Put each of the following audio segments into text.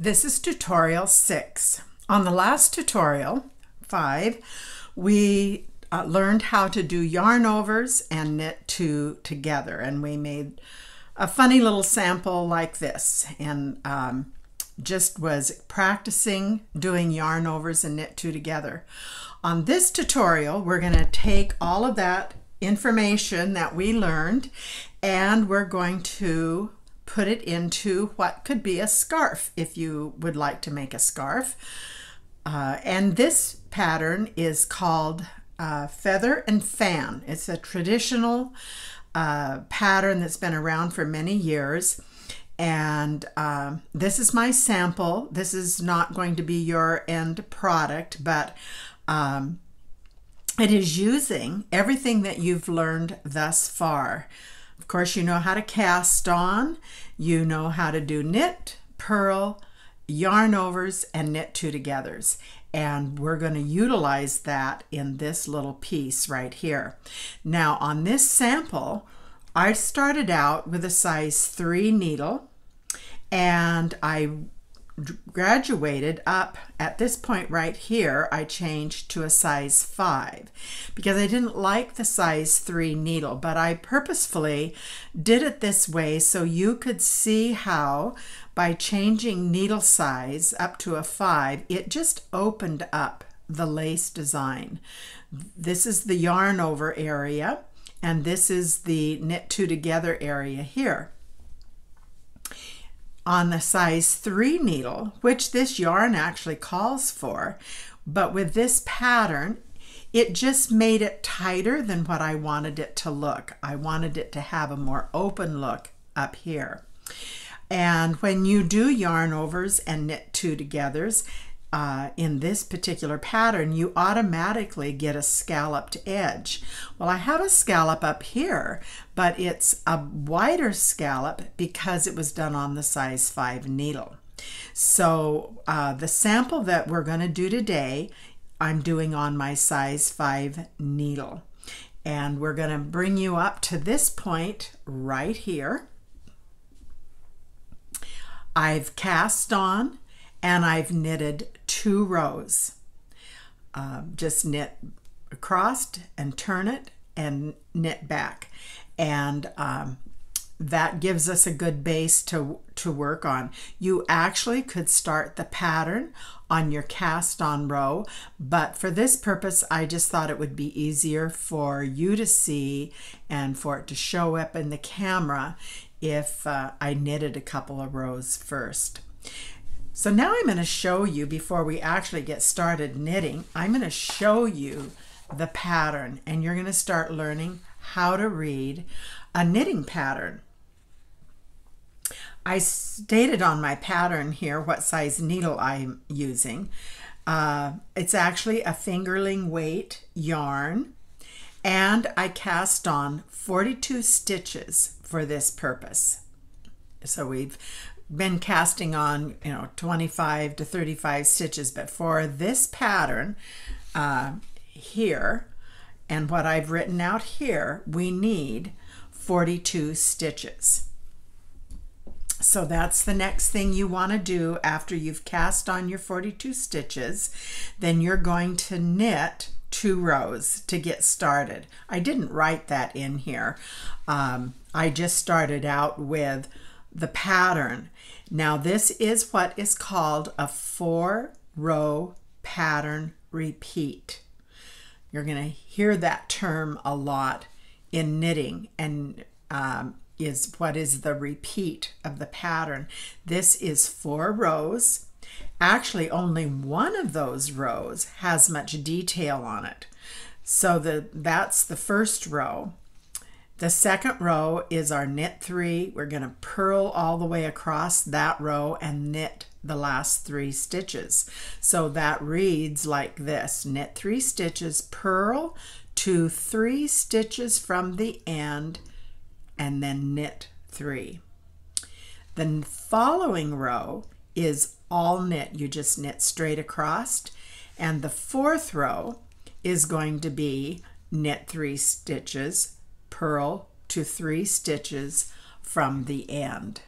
This is tutorial 6. On the last tutorial, 5, we learned how to do yarn overs and knit 2 together, and we made a funny little sample like this, and just was practicing doing yarn overs and knit 2 together. On this tutorial, we're going to take all of that information that we learned and we're going to put it into what could be a scarf if you would like to make a scarf. And this pattern is called Feather and Fan. It's a traditional pattern that's been around for many years. And this is my sample. This is not going to be your end product, but it is using everything that you've learned thus far. Of course, you know how to cast on, you know how to do knit, purl, yarn overs, and knit 2 togethers. And we're going to utilize that in this little piece right here. Now on this sample, I started out with a size 3 needle, and I graduated up at this point right here. I changed to a size 5 because I didn't like the size 3 needle, but I purposefully did it this way so you could see how by changing needle size up to a 5 it just opened up the lace design. This is the yarn over area and this is the knit 2 together area here. On the size 3 needle, which this yarn actually calls for, but with this pattern, it just made it tighter than what I wanted it to look. I wanted it to have a more open look up here. And when you do yarn overs and knit 2 togethers, in this particular pattern, you automatically get a scalloped edge. Well, I have a scallop up here, but it's a wider scallop because it was done on the size 5 needle. So the sample that we're going to do today, I'm doing on my size 5 needle. And we're going to bring you up to this point right here. I've cast on and I've knitted 2 rows. Just knit across and turn it and knit back. And that gives us a good base to work on. You actually could start the pattern on your cast on row, but for this purpose I just thought it would be easier for you to see and for it to show up in the camera if I knitted a couple of rows first. So now I'm going to show you, before we actually get started knitting, I'm going to show you the pattern and you're going to start learning how to read a knitting pattern. I stated on my pattern here what size needle I'm using. It's actually a fingerling weight yarn, and I cast on 42 stitches for this purpose. So we've been casting on 25 to 35 stitches, but for this pattern here and what I've written out here, we need 42 stitches. So that's the next thing you want to do after you've cast on your 42 stitches. Then you're going to knit 2 rows to get started. I didn't write that in here. I just started out with the pattern. Now this is what is called a 4-row pattern repeat. You're going to hear that term a lot in knitting, and is what is the repeat of the pattern. This is 4 rows. Actually, only one of those rows has much detail on it. So that's the first row. The second row is our knit 3. We're going to purl all the way across that row and knit the last 3 stitches. So that reads like this: knit 3 stitches, purl to 3 stitches from the end, and then knit 3. The following row is all knit. You just knit straight across. And the 4th row is going to be knit 3 stitches, purl to 3 stitches from the end.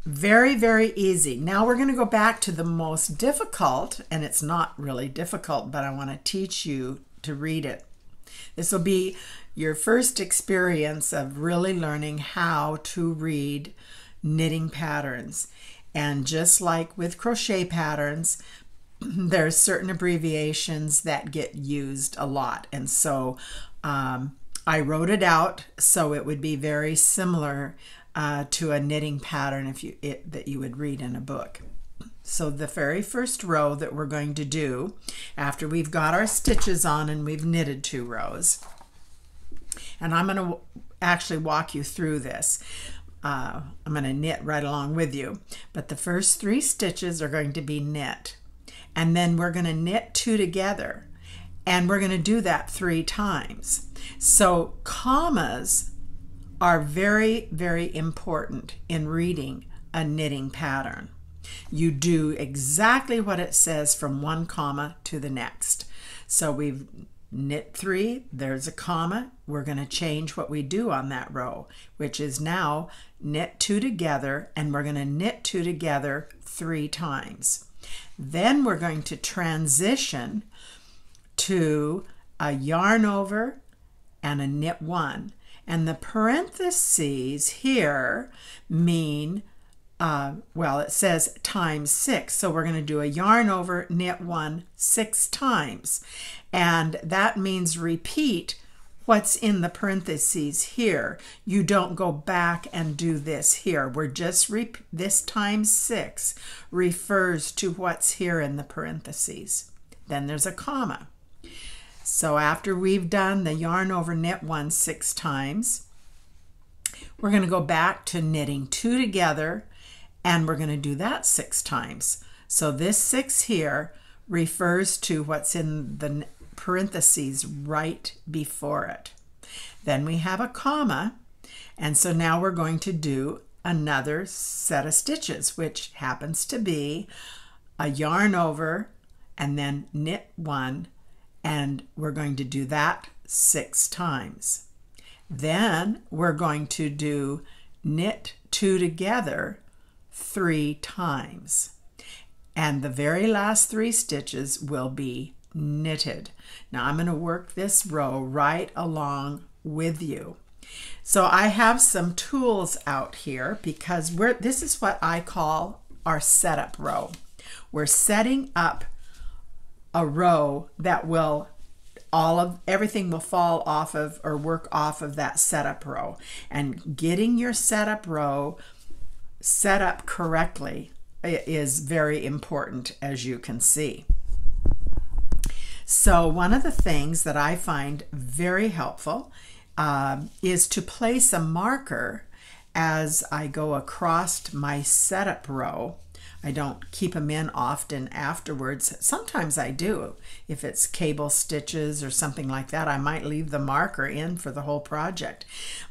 Very, very easy. Now we're going to go back to the most difficult, and it's not really difficult, but I want to teach you to read it. This will be your first experience of really learning how to read knitting patterns. And just like with crochet patterns, there's certain abbreviations that get used a lot. And so I wrote it out so it would be very similar to a knitting pattern that you would read in a book. So the very first row that we're going to do after we've got our stitches on and we've knitted 2 rows, and I'm going to actually walk you through this. I'm going to knit right along with you, but the first 3 stitches are going to be knit, and then we're going to knit 2 together, and we're going to do that 3 times. So commas are very, very important in reading a knitting pattern. You do exactly what it says from one comma to the next. So we've knit 3, there's a comma, we're going to change what we do on that row, which is now knit 2 together, and we're going to knit 2 together 3 times. Then we're going to transition to a yarn over and a knit 1. And the parentheses here mean, well, it says times 6. So we're going to do a yarn over, knit 1 6 times. And that means repeat what's in the parentheses here. You don't go back and do this here. We're just, this times 6 refers to what's here in the parentheses. Then there's a comma. So after we've done the yarn over, knit 1 6 times, we're going to go back to knitting 2 together, and we're going to do that 6 times. So this 6 here refers to what's in the parentheses right before it. Then we have a comma, and so now we're going to do another set of stitches, which happens to be a yarn over and then knit 1, and we're going to do that 6 times. Then we're going to do knit 2 together 3 times. And the very last 3 stitches will be knitted. Now I'm going to work this row right along with you. So I have some tools out here because this is what I call our setup row. We're setting up a row that will everything will fall off of or work off of that setup row, and getting your setup row set up correctly is very important, as you can see. So one of the things that I find very helpful is to place a marker as I go across my setup row. I don't keep them in often afterwards. Sometimes I do. If it's cable stitches or something like that, I might leave the marker in for the whole project.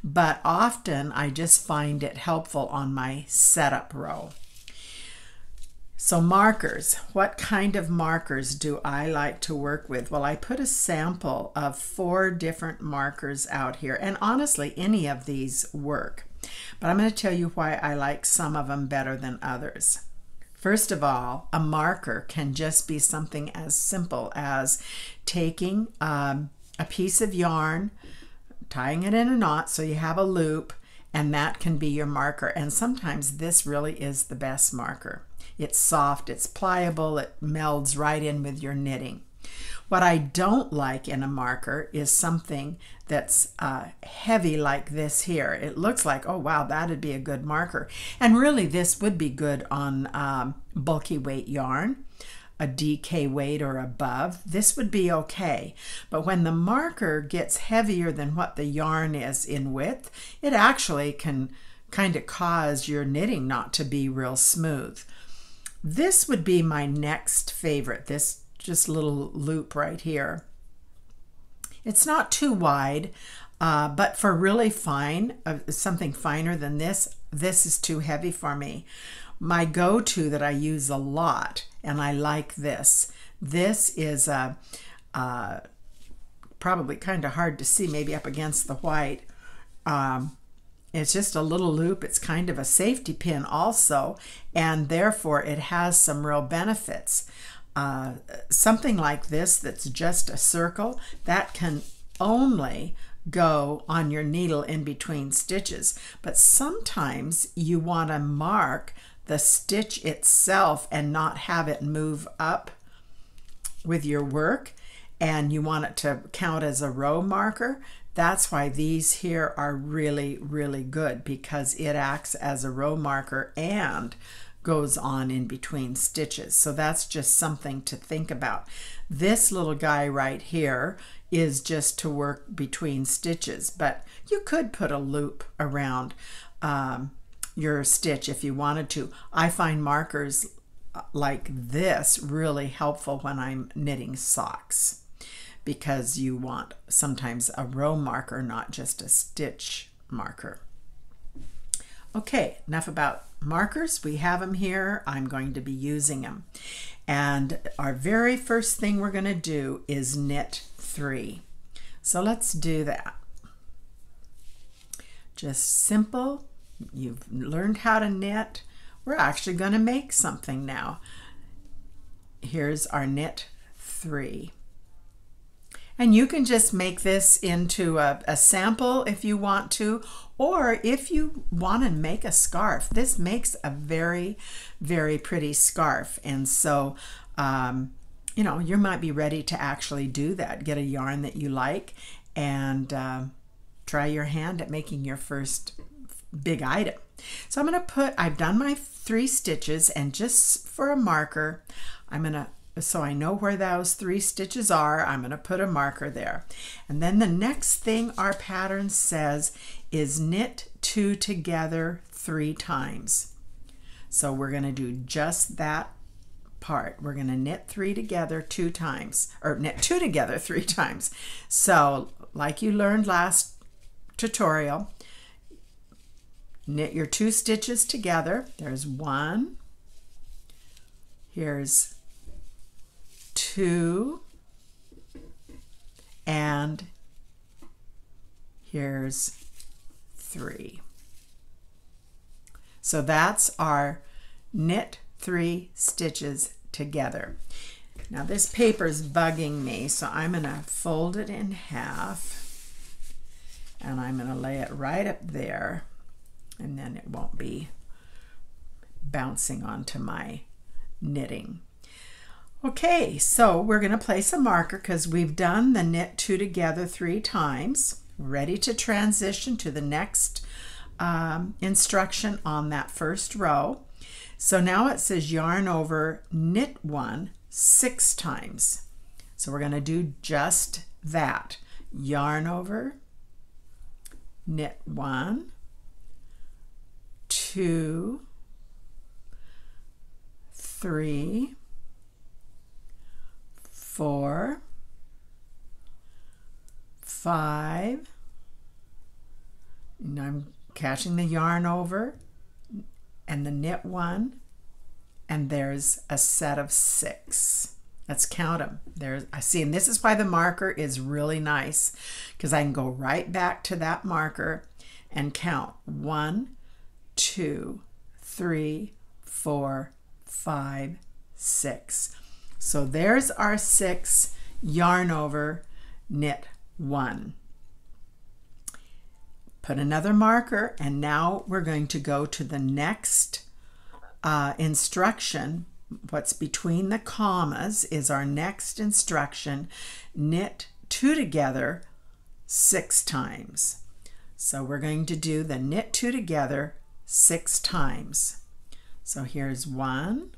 But often I just find it helpful on my setup row. So markers, what kind of markers do I like to work with? Well, I put a sample of 4 different markers out here, and honestly, any of these work. But I'm going to tell you why I like some of them better than others. First of all, a marker can just be something as simple as taking a piece of yarn, tying it in a knot so you have a loop, and that can be your marker. And sometimes this really is the best marker. It's soft, it's pliable, it melds right in with your knitting. What I don't like in a marker is something that's heavy like this here. It looks like, oh wow, that'd be a good marker. And really this would be good on bulky weight yarn, a DK weight or above. This would be okay. But when the marker gets heavier than what the yarn is in width, it actually can kind of cause your knitting not to be real smooth. This would be my next favorite, this just little loop right here. It's not too wide, but for really fine, something finer than this, this is too heavy for me. My go-to that I use a lot, and I like this. This is probably kind of hard to see, maybe up against the white. it's just a little loop. It's kind of a safety pin also, and therefore it has some real benefits. Something like this that's just a circle, that can only go on your needle in between stitches. But sometimes you want to mark the stitch itself and not have it move up with your work, and you want it to count as a row marker. That's why these here are really, really good, because it acts as a row marker and goes on in between stitches. So that's just something to think about. This little guy right here is just to work between stitches, but you could put a loop around your stitch if you wanted to. I find markers like this really helpful when I'm knitting socks, because you want sometimes a row marker, not just a stitch marker. Okay, enough about markers. We have them here. I'm going to be using them. And our very first thing we're going to do is knit 3. So let's do that. Just simple. You've learned how to knit. We're actually going to make something now. Here's our knit 3. And you can just make this into a sample if you want to, or if you want to make a scarf. This makes a very, very pretty scarf. And so, you know, you might be ready to actually do that. Get a yarn that you like and try your hand at making your first big item. So I'm going to put, I've done my 3 stitches, and just for a marker, I'm going to, so I know where those 3 stitches are, I'm going to put a marker there. And then the next thing our pattern says is knit 2 together 3 times. So we're going to do just that part. We're going to knit 3 together 2 times, or knit 2 together 3 times. So like you learned last tutorial, knit your 2 stitches together. There's 1, here's 2, and here's 3. So that's our knit 3 stitches together. Now this paper's bugging me, so I'm going to fold it in half, and I'm going to lay it right up there, and then it won't be bouncing onto my knitting. Okay, so we're going to place a marker because we've done the knit 2 together 3 times. Ready to transition to the next instruction on that first row. So now it says yarn over, knit 1 6 times. So we're going to do just that. Yarn over, knit 1, 2, 3, 4, 5, and I'm catching the yarn over and the knit 1, and there's a set of 6. Let's count them. There's, I see, and this is why the marker is really nice, because I can go right back to that marker and count 1, 2, 3, 4, 5, 6. So there's our 6, yarn over, knit 1. Put another marker, and now we're going to go to the next instruction. What's between the commas is our next instruction. Knit 2 together 6 times. So we're going to do the knit 2 together 6 times. So here's 1,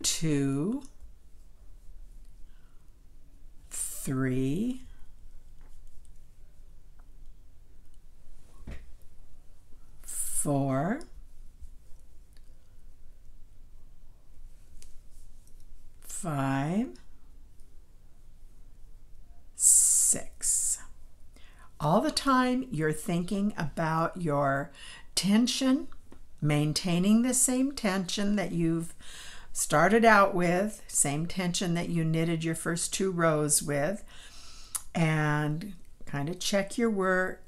2, 3, 4, 5, 6. All the time you're thinking about your tension, maintaining the same tension that you've started out with, same tension that you knitted your first 2 rows with, and kind of check your work,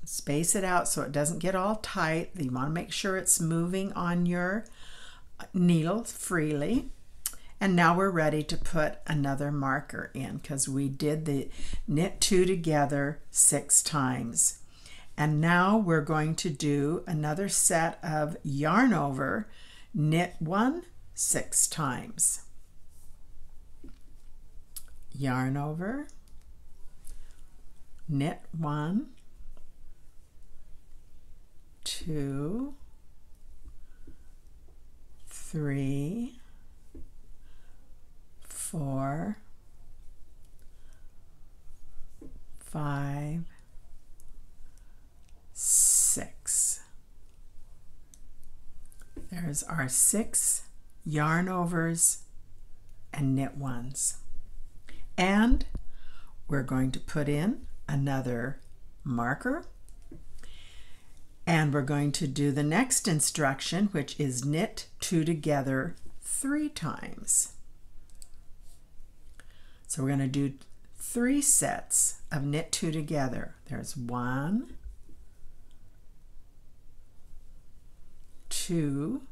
space it out so it doesn't get all tight. You want to make sure it's moving on your needle freely. And now we're ready to put another marker in because we did the knit 2 together 6 times. And now we're going to do another set of yarn over, knit 1 6 times. Yarn over, knit 1, 2, 3, 4, 5, 6. There's our 6 yarn overs and knit ones. And we're going to put in another marker, and we're going to do the next instruction, which is knit 2 together 3 times. So we're going to do 3 sets of knit 2 together. There's 1, 2,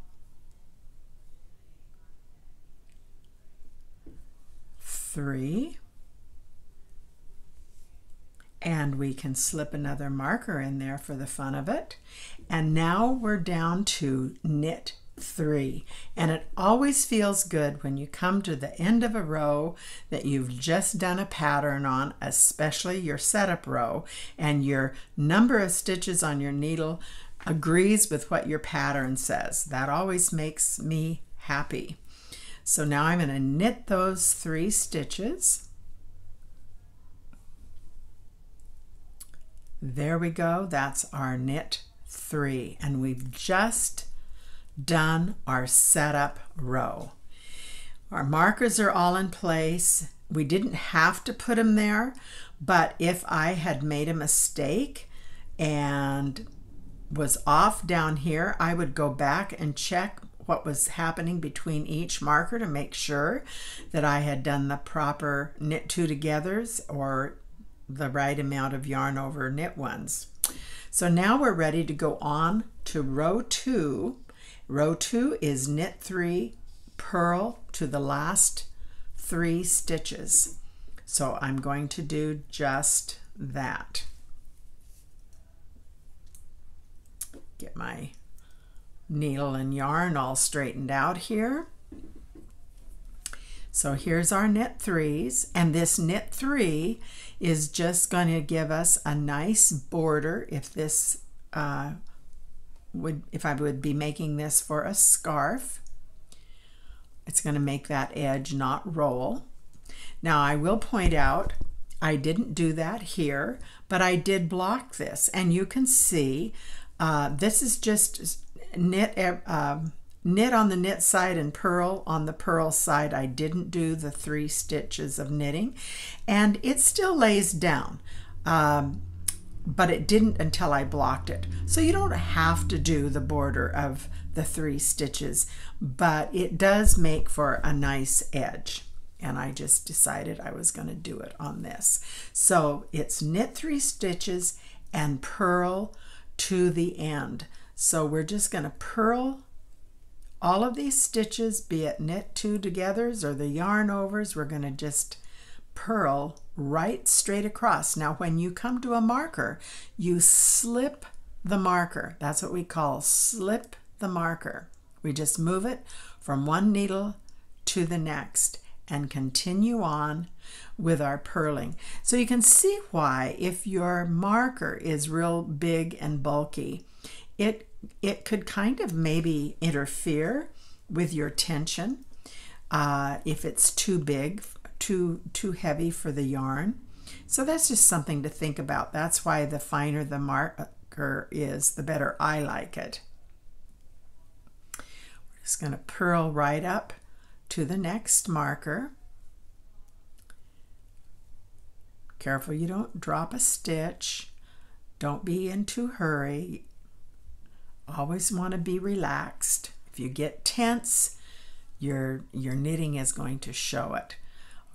3, and we can slip another marker in there for the fun of it. And now we're down to knit 3, and it always feels good when you come to the end of a row that you've just done a pattern on, especially your setup row, and your number of stitches on your needle agrees with what your pattern says. That always makes me happy. So now I'm going to knit those 3 stitches. There we go. That's our knit 3, and we've just done our setup row. Our markers are all in place. We didn't have to put them there, but if I had made a mistake and was off down here, I would go back and check what was happening between each marker to make sure that I had done the proper knit 2 togethers or the right amount of yarn over knit ones. So now we're ready to go on to row 2. Row 2 is knit 3, purl to the last 3 stitches. So I'm going to do just that. Get my needle and yarn all straightened out here. So here's our knit 3s, and this knit 3 is just going to give us a nice border. If I would be making this for a scarf, it's going to make that edge not roll. Now I will point out I didn't do that here, but I did block this, and you can see this is just knit on the knit side and purl on the purl side. I didn't do the 3 stitches of knitting, and it still lays down, but it didn't until I blocked it. So you don't have to do the border of the 3 stitches, but it does make for a nice edge, and I just decided I was going to do it on this. So it's knit 3 stitches and purl to the end. So we're just going to purl all of these stitches, be it knit 2 togethers or the yarn overs. We're going to just purl right straight across. Now when you come to a marker, you slip the marker. That's what we call slip the marker. We just move it from one needle to the next and continue on with our purling. So you can see why if your marker is real big and bulky, it could kind of maybe interfere with your tension if it's too big, too heavy for the yarn. So that's just something to think about. That's why the finer the marker is, the better I like it. We're just going to purl right up to the next marker. Careful you don't drop a stitch. Don't be in too hurry. Always want to be relaxed. If you get tense, your knitting is going to show it.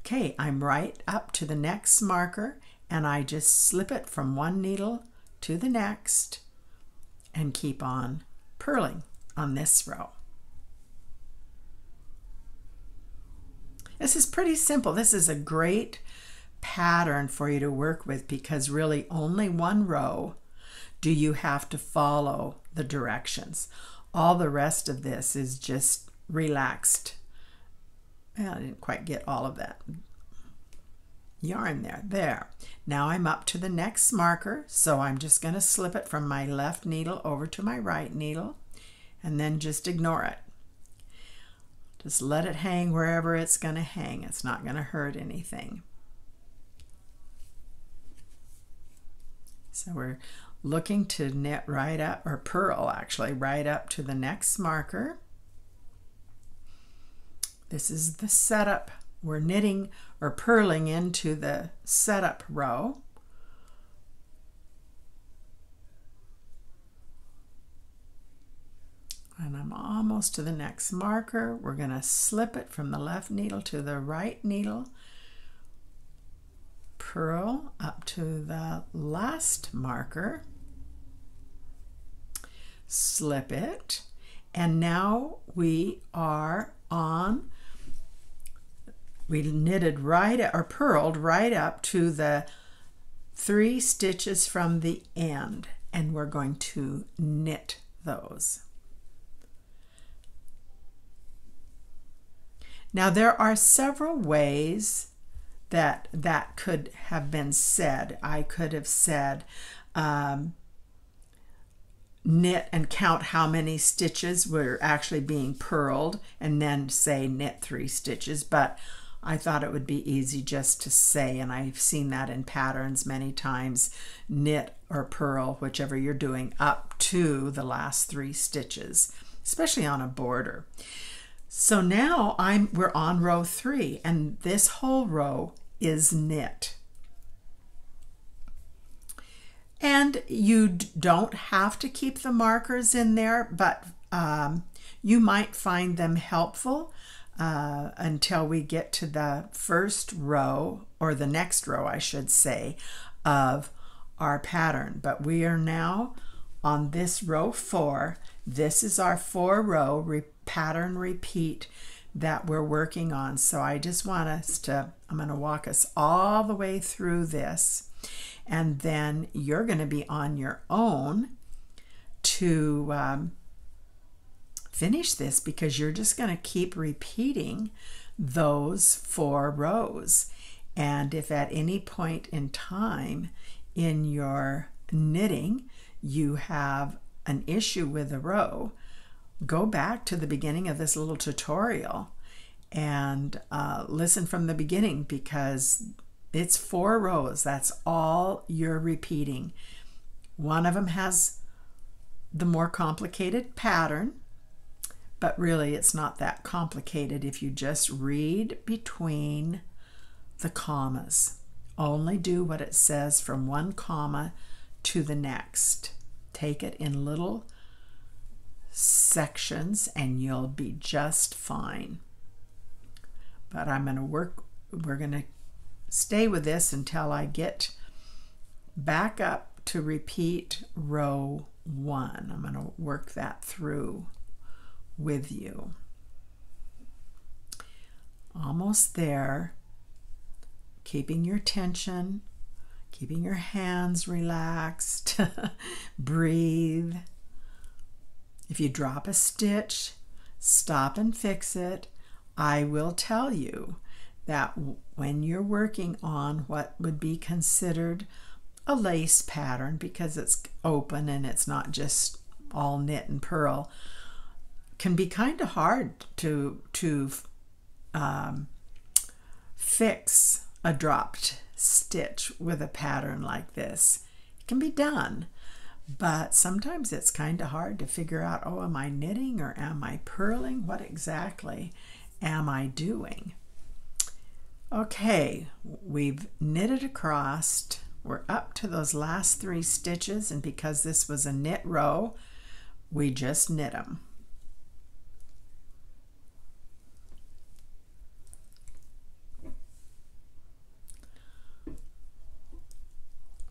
Okay, I'm right up to the next marker, and I just slip it from one needle to the next and keep on purling on this row. This is pretty simple. This is a great pattern for you to work with because really only one row do you have to follow the directions. All the rest of this is just relaxed. Well, I didn't quite get all of that yarn there. There. Now I'm up to the next marker, so I'm just going to slip it from my left needle over to my right needle and then just ignore it. Just let it hang wherever it's going to hang. It's not going to hurt anything. So we're looking to knit right up, or purl actually, right up to the next marker. This is the setup. We're knitting or purling into the setup row. And I'm almost to the next marker. We're going to slip it from the left needle to the right needle, purl up to the last marker, slip it, and now we are on, we knitted right, or purled right up to the 3 stitches from the end, and we're going to knit those. Now there are several ways that could have been said. I could have said knit and count how many stitches were actually being purled and then say knit 3 stitches, but I thought it would be easy just to say, and I've seen that in patterns many times, knit or purl, whichever you're doing, up to the last 3 stitches, especially on a border. So now we're on row 3, and this whole row is knit. And you don't have to keep the markers in there, but you might find them helpful until we get to the first row, or the next row I should say, of our pattern. But we are now on this row 4. This is our 4-row pattern repeat that we're working on. So I just want us to, I'm going to walk us all the way through this, and then you're going to be on your own to finish this, because you're just going to keep repeating those 4 rows. And if at any point in time in your knitting you have an issue with a row, go back to the beginning of this little tutorial and listen from the beginning, because it's 4 rows. That's all you're repeating. One of them has the more complicated pattern, but really it's not that complicated if you just read between the commas. Only do what it says from one comma to the next. Take it in little sections and you'll be just fine. But we're going to stay with this until I get back up to repeat row 1. I'm going to work that through with you. Almost there. Keeping your tension, keeping your hands relaxed. Breathe. If you drop a stitch, stop and fix it. I will tell you that when you're working on what would be considered a lace pattern, because it's open and it's not just all knit and purl, can be kind of hard to fix a dropped stitch with a pattern like this. It can be done, but sometimes it's kind of hard to figure out, oh, am I knitting or am I purling? What exactly am I doing? Okay, we've knitted across. We're up to those last 3 stitches, and because this was a knit row, we just knit them.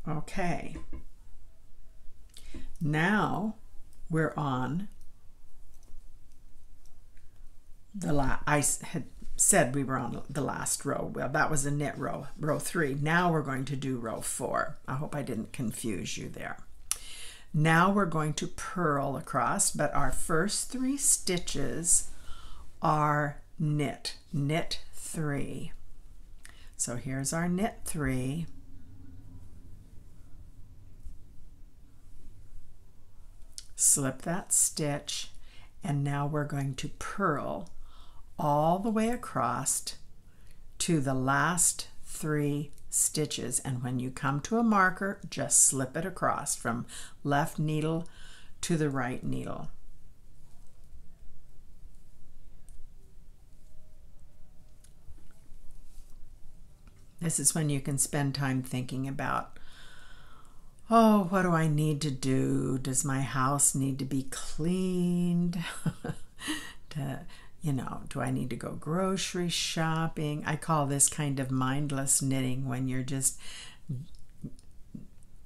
Okay, now we're on the last. I had said we were on the last row. Well, that was a knit row, row 3. Now we're going to do row 4. I hope I didn't confuse you there. Now we're going to purl across, but our first 3 stitches are knit 3. So here's our knit 3. Slip that stitch, and now we're going to purl all the way across to the last 3 stitches, and when you come to a marker, just slip it across from left needle to the right needle. This is when you can spend time thinking about, oh, what do I need to do? Does my house need to be cleaned? Do I need to go grocery shopping? I call this kind of mindless knitting, when you're just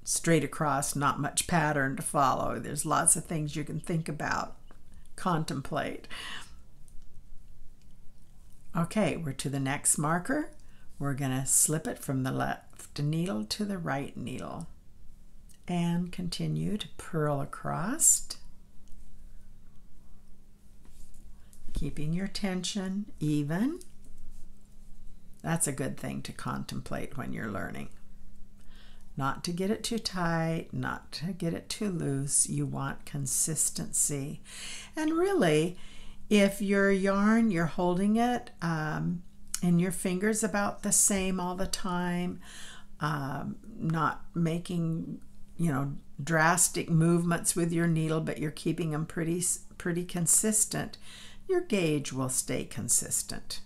straight across, not much pattern to follow. There's lots of things you can think about, contemplate. Okay, we're to the next marker. We're going to slip it from the left needle to the right needle and continue to purl across, keeping your tension even. That's a good thing to contemplate when you're learning. Not to get it too tight, not to get it too loose. You want consistency. And really, if your yarn, you're holding it in your fingers about the same all the time, not making drastic movements with your needle, but you're keeping them pretty consistent, your gauge will stay consistent.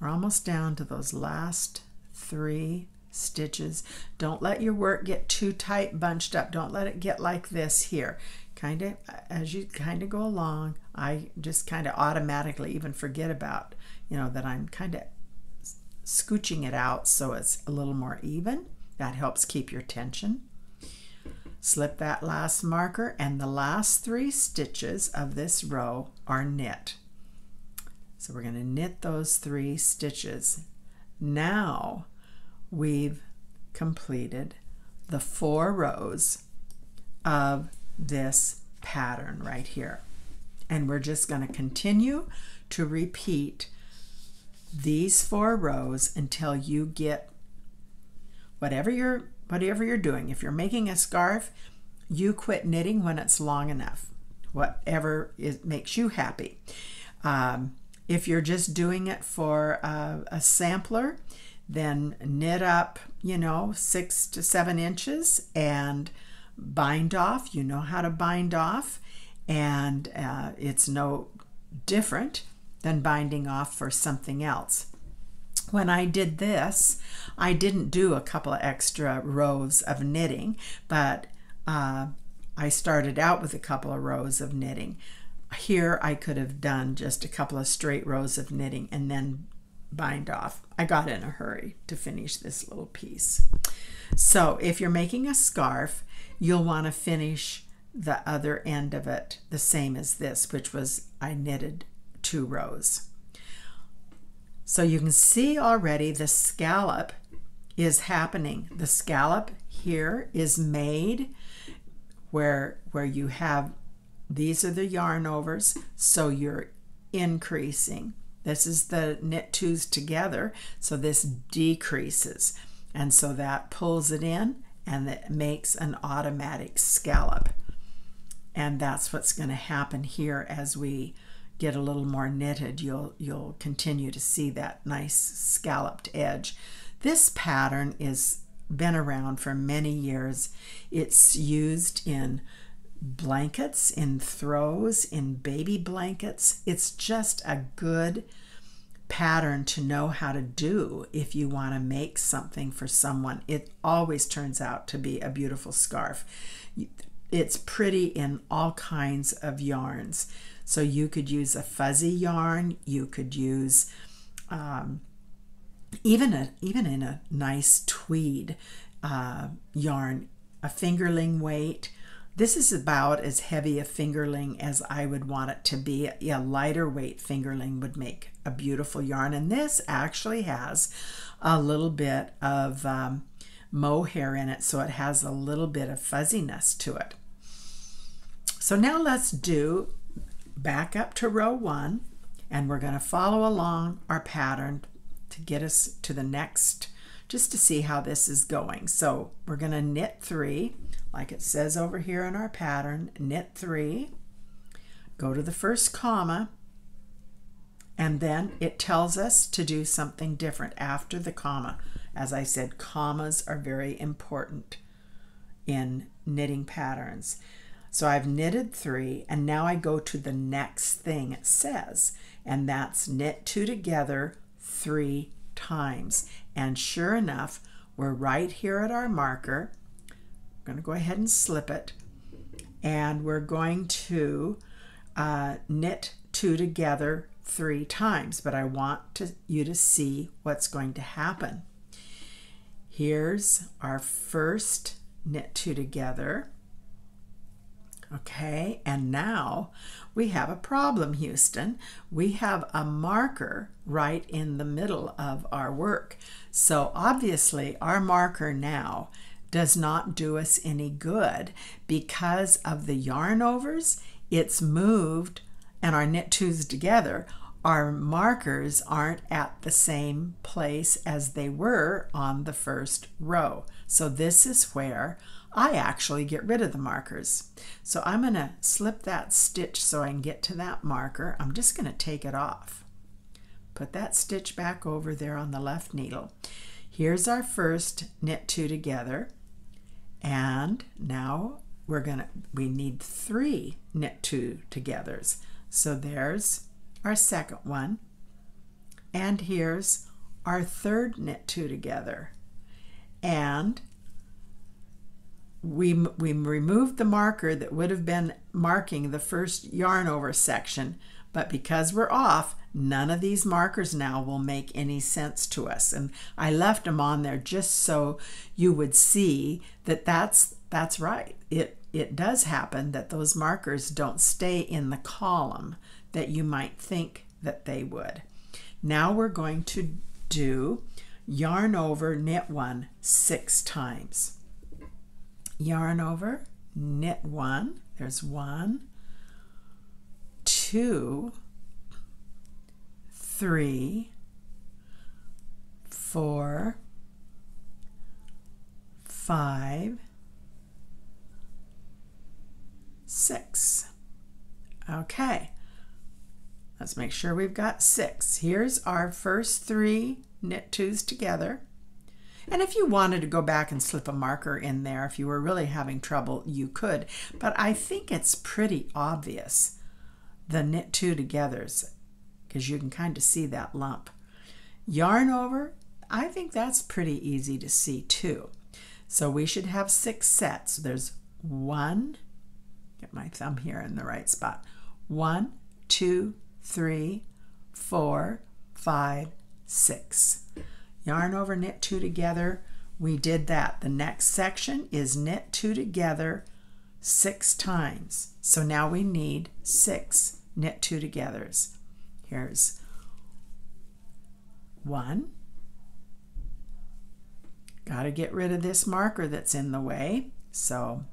We're almost down to those last 3 stitches. Don't let your work get too tight, bunched up. Don't let it get like this here. As you go along, I just kind of automatically even forget about, that I'm kind of scooching it out so it's a little more even. That helps keep your tension. Slip that last marker, and the last 3 stitches of this row are knit. So we're going to knit those 3 stitches. Now we've completed the 4 rows of this pattern right here. And we're just going to continue to repeat these 4 rows until you get whatever you're doing. If you're making a scarf, you quit knitting when it's long enough, whatever makes you happy. If you're just doing it for a sampler, then knit up 6 to 7 inches and bind off. You know how to bind off, and it's no different than binding off for something else. When I did this, I didn't do a couple of extra rows of knitting, but I started out with a couple of rows of knitting. Here I could have done just a couple of straight rows of knitting and then bind off. I got in a hurry to finish this little piece. So if you're making a scarf, you'll want to finish the other end of it the same as this, which was I knitted 2 rows. So you can see already the scallop is happening. The scallop here is made where you have, these are the yarn overs, so you're increasing. This is the knit 2s together, so this decreases, and so that pulls it in and it makes an automatic scallop. And that's what's going to happen here as we get a little more knitted. You'll continue to see that nice scalloped edge. This pattern is been around for many years. It's used in blankets, in throws, in baby blankets. It's just a good pattern to know how to do if you want to make something for someone. It always turns out to be a beautiful scarf. It's pretty in all kinds of yarns. So you could use a fuzzy yarn, you could use even in a nice tweed. yarn, a fingerling weight. This is about as heavy a fingerling as I would want it to be. A lighter weight fingerling would make a beautiful yarn, and this actually has a little bit of mohair in it, so it has a little bit of fuzziness to it. So now let's do back up to row 1, and we're going to follow along our pattern to get us to the next, just to see how this is going. So we're going to knit 3, like it says over here in our pattern, knit 3, go to the first comma, and then it tells us to do something different after the comma. As I said, commas are very important in knitting patterns. So I've knitted 3, and now I go to the next thing it says, and that's knit 2 together 3 times. And sure enough, we're right here at our marker. I'm going to go ahead and slip it, and we're going to knit 2 together 3 times, but I want you to see what's going to happen. Here's our first knit 2 together. Okay, and now we have a problem, Houston. We have a marker right in the middle of our work. So obviously our marker now does not do us any good because of the yarn overs. It's moved, and our knit 2s together, our markers aren't at the same place as they were on the first row. So this is where I actually get rid of the markers. So I'm going to slip that stitch so I can get to that marker. I'm just going to take it off. Put that stitch back over there on the left needle. Here's our first knit 2 together, and now we need 3 knit 2 togethers. So there's our second one, and here's our third knit 2 together, and we removed the marker that would have been marking the first yarn over section, but because we're off, none of these markers now will make any sense to us. And I left them on there just so you would see that that's right. It does happen that those markers don't stay in the column that you might think that they would. Now we're going to do yarn over, knit 1 6 times. Yarn over, knit 1, there's 1, 2, 3, 4, 5, 6. Okay, let's make sure we've got 6. Here's our first 3 knit 2s together. And if you wanted to go back and slip a marker in there, if you were really having trouble, you could. But I think it's pretty obvious, the knit 2 togethers, because you can kind of see that lump. Yarn over, I think that's pretty easy to see too. So we should have 6 sets. There's 1, get my thumb here in the right spot, 1, 2, 3, 4, 5, 6. Yarn over, knit 2 together. We did that. The next section is knit 2 together 6 times. So now we need 6 knit 2 togethers. Here's 1. Got to get rid of this marker that's in the way. So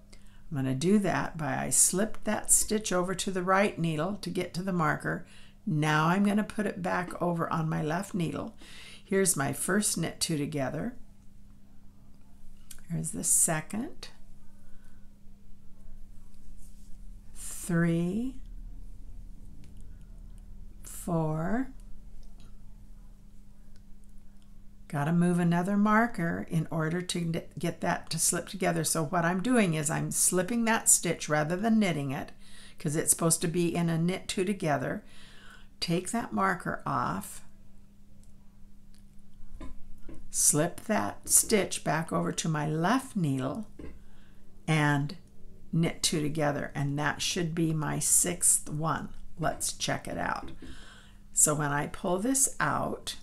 I'm going to do that by I slipped that stitch over to the right needle to get to the marker. Now I'm going to put it back over on my left needle. Here's my first knit 2 together. Here's the second. 3, 4. Got to move another marker in order to get that to slip together. So what I'm doing is I'm slipping that stitch rather than knitting it, because it's supposed to be in a knit 2 together. Take that marker off. Slip that stitch back over to my left needle and knit 2 together, and that should be my 6th one. Let's check it out. So when I pull this out,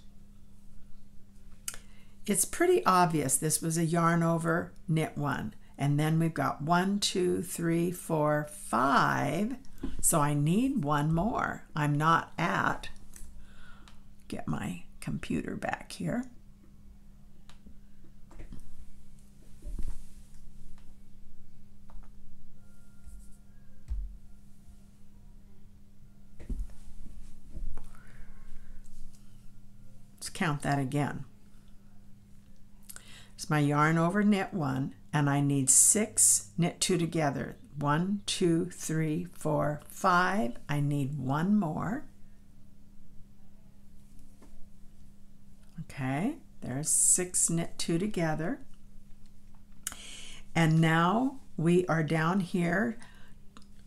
it's pretty obvious this was a yarn over, knit one. And then we've got 1, 2, 3, 4, 5. So I need one more. I'm not at, get my computer back here. Let's count that again. It's my yarn over, knit one, and I need 6, knit 2 together. 1, 2, 3, 4, 5. I need one more. Okay, there's 6, knit 2 together. And now we are down here.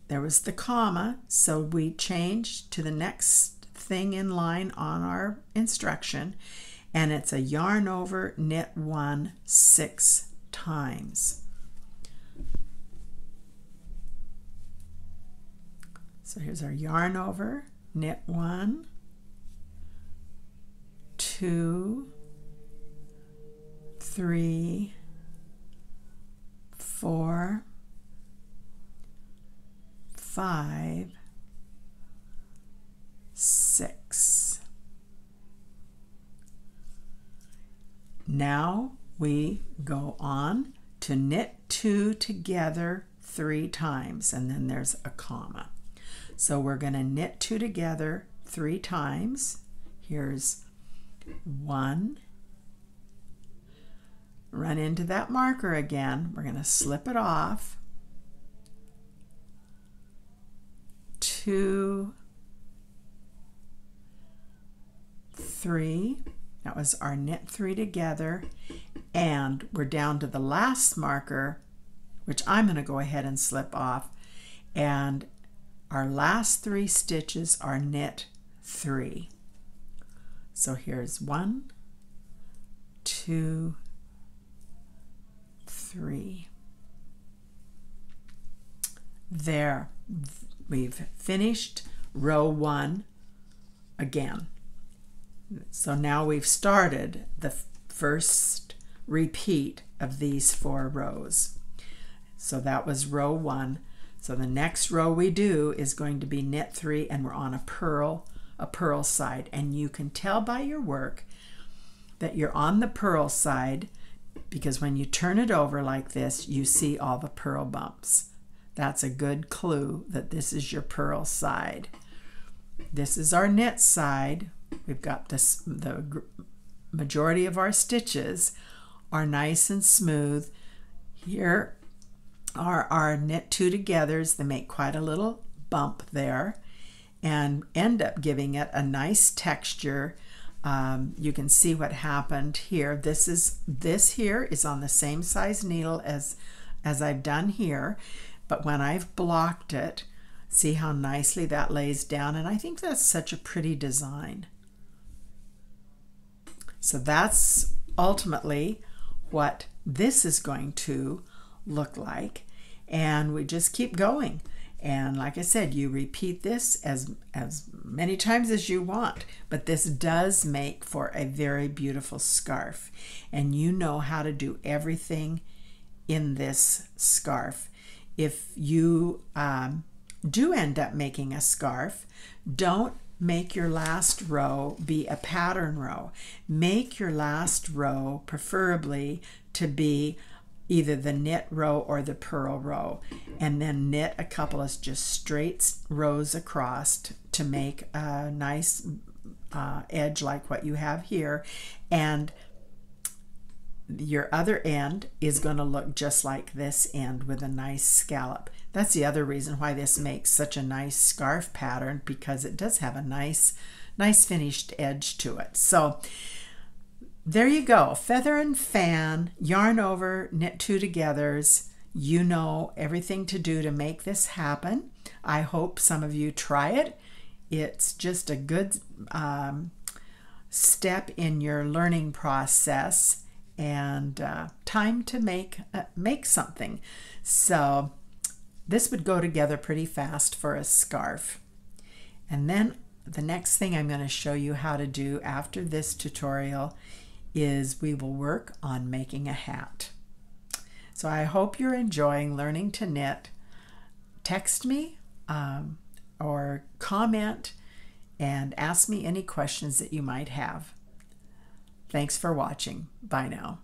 There was the comma, so we changed to the next thing in line on our instruction, and it's a yarn over, knit 1 6 times. So here's our yarn over, knit 1, 2, 3, 4, 5, 6. Now we go on to knit 2 together 3 times, and then there's a comma. So we're going to knit 2 together 3 times. Here's 1. Run into that marker again. We're going to slip it off. 2, 3. That was our knit 3 together, and we're down to the last marker, which I'm going to go ahead and slip off, and our last 3 stitches are knit 3. So here's 1, 2, 3. There, we've finished row 1 again. So now we've started the first repeat of these 4 rows. So that was row 1. So the next row we do is going to be knit 3, and we're on a purl side. And you can tell by your work that you're on the purl side, because when you turn it over like this, you see all the purl bumps. That's a good clue that this is your purl side. This is our knit side. We've got this, the majority of our stitches are nice and smooth. Here are our knit 2 togethers. They make quite a little bump there and end up giving it a nice texture. You can see what happened here. This here is on the same size needle as I've done here, but when I've blocked it, see how nicely that lays down, and I think that's such a pretty design. So that's ultimately what this is going to look like, and we just keep going. And like I said, you repeat this as many times as you want, but this does make for a very beautiful scarf, and you know how to do everything in this scarf. If you do end up making a scarf, don't make your last row be a pattern row. Make your last row preferably to be either the knit row or the purl row, and then knit a couple of just straight rows across to make a nice edge like what you have here, and your other end is going to look just like this end with a nice scallop. That's the other reason why this makes such a nice scarf pattern, because it does have a nice finished edge to it. So there you go, feather and fan, yarn over, knit 2 togethers. You know everything to do to make this happen. I hope some of you try it. It's just a good step in your learning process, and time to make something. So this would go together pretty fast for a scarf. And then the next thing I'm going to show you how to do after this tutorial is we will work on making a hat. So I hope you're enjoying learning to knit. Text me or comment and ask me any questions that you might have. Thanks for watching. Bye now.